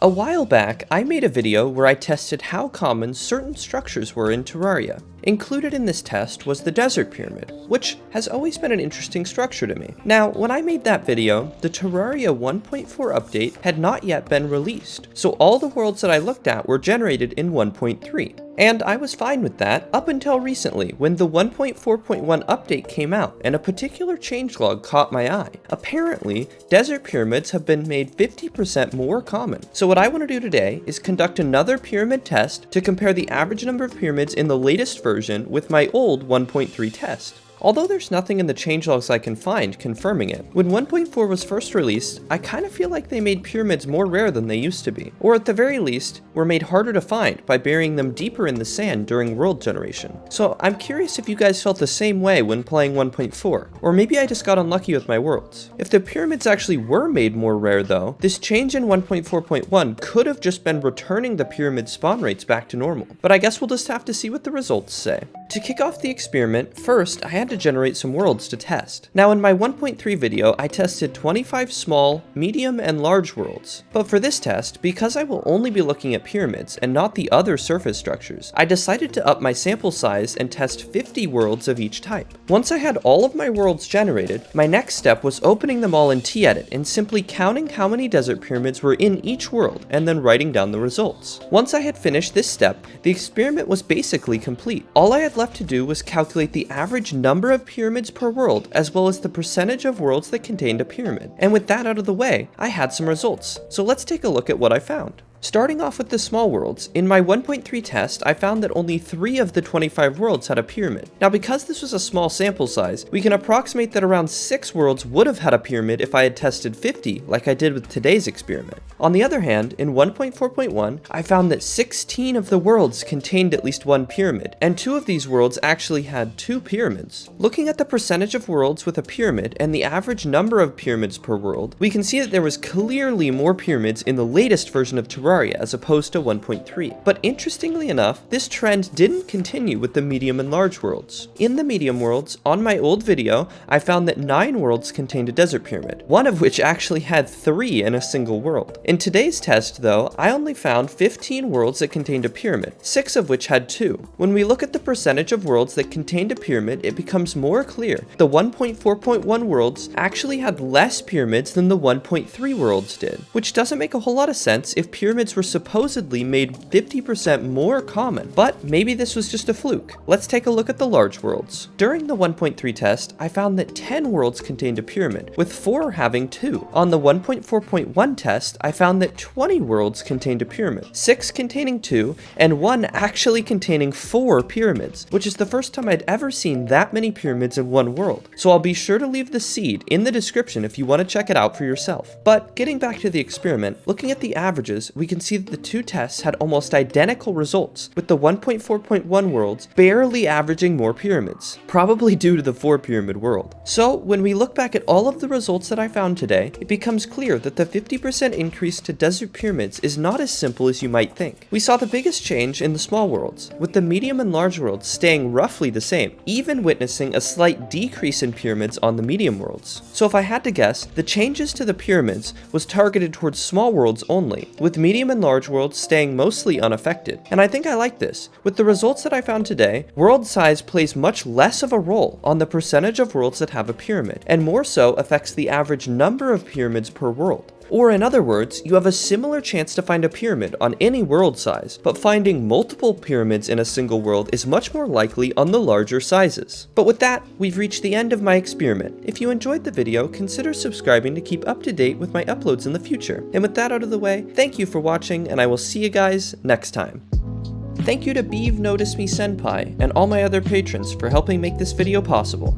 A while back, I made a video where I tested how common certain structures were in Terraria. Included in this test was the desert pyramid, which has always been an interesting structure to me. Now, when I made that video, the Terraria 1.4 update had not yet been released, so all the worlds that I looked at were generated in 1.3. And I was fine with that up until recently, when the 1.4.1 update came out and a particular changelog caught my eye. Apparently, desert pyramids have been made 50% more common. So what I want to do today is conduct another pyramid test to compare the average number of pyramids in the latest version with my old 1.3 test. Although there's nothing in the changelogs I can find confirming it, when 1.4 was first released, I kind of feel like they made pyramids more rare than they used to be, or at the very least, were made harder to find by burying them deeper in the sand during world generation. So I'm curious if you guys felt the same way when playing 1.4, or maybe I just got unlucky with my worlds. If the pyramids actually were made more rare though, this change in 1.4.1 could have just been returning the pyramid spawn rates back to normal, but I guess we'll just have to see what the results say. To kick off the experiment, first I had to generate some worlds to test. Now in my 1.3 video, I tested 25 small, medium, and large worlds. But for this test, because I will only be looking at pyramids and not the other surface structures, I decided to up my sample size and test 50 worlds of each type. Once I had all of my worlds generated, my next step was opening them all in T-Edit and simply counting how many desert pyramids were in each world and then writing down the results. Once I had finished this step, the experiment was basically complete. All I had left to do was calculate the average number of pyramids per world, as well as the percentage of worlds that contained a pyramid. And with that out of the way, I had some results. So let's take a look at what I found. Starting off with the small worlds, in my 1.3 test, I found that only 3 of the 25 worlds had a pyramid. Now because this was a small sample size, we can approximate that around 6 worlds would have had a pyramid if I had tested 50, like I did with today's experiment. On the other hand, in 1.4.1, I found that 16 of the worlds contained at least one pyramid, and 2 of these worlds actually had 2 pyramids. Looking at the percentage of worlds with a pyramid and the average number of pyramids per world, we can see that there was clearly more pyramids in the latest version of Terraria as opposed to 1.3. But interestingly enough, this trend didn't continue with the medium and large worlds. In the medium worlds, on my old video, I found that 9 worlds contained a desert pyramid, one of which actually had 3 in a single world. In today's test though, I only found 15 worlds that contained a pyramid, 6 of which had 2. When we look at the percentage of worlds that contained a pyramid, it becomes more clear. The 1.4.1 worlds actually had less pyramids than the 1.3 worlds did, which doesn't make a whole lot of sense if pyramids were supposedly made 50% more common, but maybe this was just a fluke. Let's take a look at the large worlds. During the 1.3 test, I found that 10 worlds contained a pyramid, with 4 having 2. On the 1.4.1 test, I found that 20 worlds contained a pyramid, 6 containing 2, and 1 actually containing 4 pyramids, which is the first time I'd ever seen that many pyramids in one world. So I'll be sure to leave the seed in the description if you want to check it out for yourself. But getting back to the experiment, looking at the averages, we can see that the 2 tests had almost identical results, with the 1.4.1 worlds barely averaging more pyramids, probably due to the 4 pyramid world. So when we look back at all of the results that I found today, it becomes clear that the 50% increase to desert pyramids is not as simple as you might think. We saw the biggest change in the small worlds, with the medium and large worlds staying roughly the same, even witnessing a slight decrease in pyramids on the medium worlds. So if I had to guess, the changes to the pyramids was targeted towards small worlds only, with medium and large worlds staying mostly unaffected. And I think I like this. With the results that I found today, world size plays much less of a role on the percentage of worlds that have a pyramid, and more so affects the average number of pyramids per world. Or in other words, you have a similar chance to find a pyramid on any world size, but finding multiple pyramids in a single world is much more likely on the larger sizes. But with that, we've reached the end of my experiment. If you enjoyed the video, consider subscribing to keep up to date with my uploads in the future. And with that out of the way, thank you for watching, and I will see you guys next time. Thank you to Beav Notice Me Senpai and all my other patrons for helping make this video possible.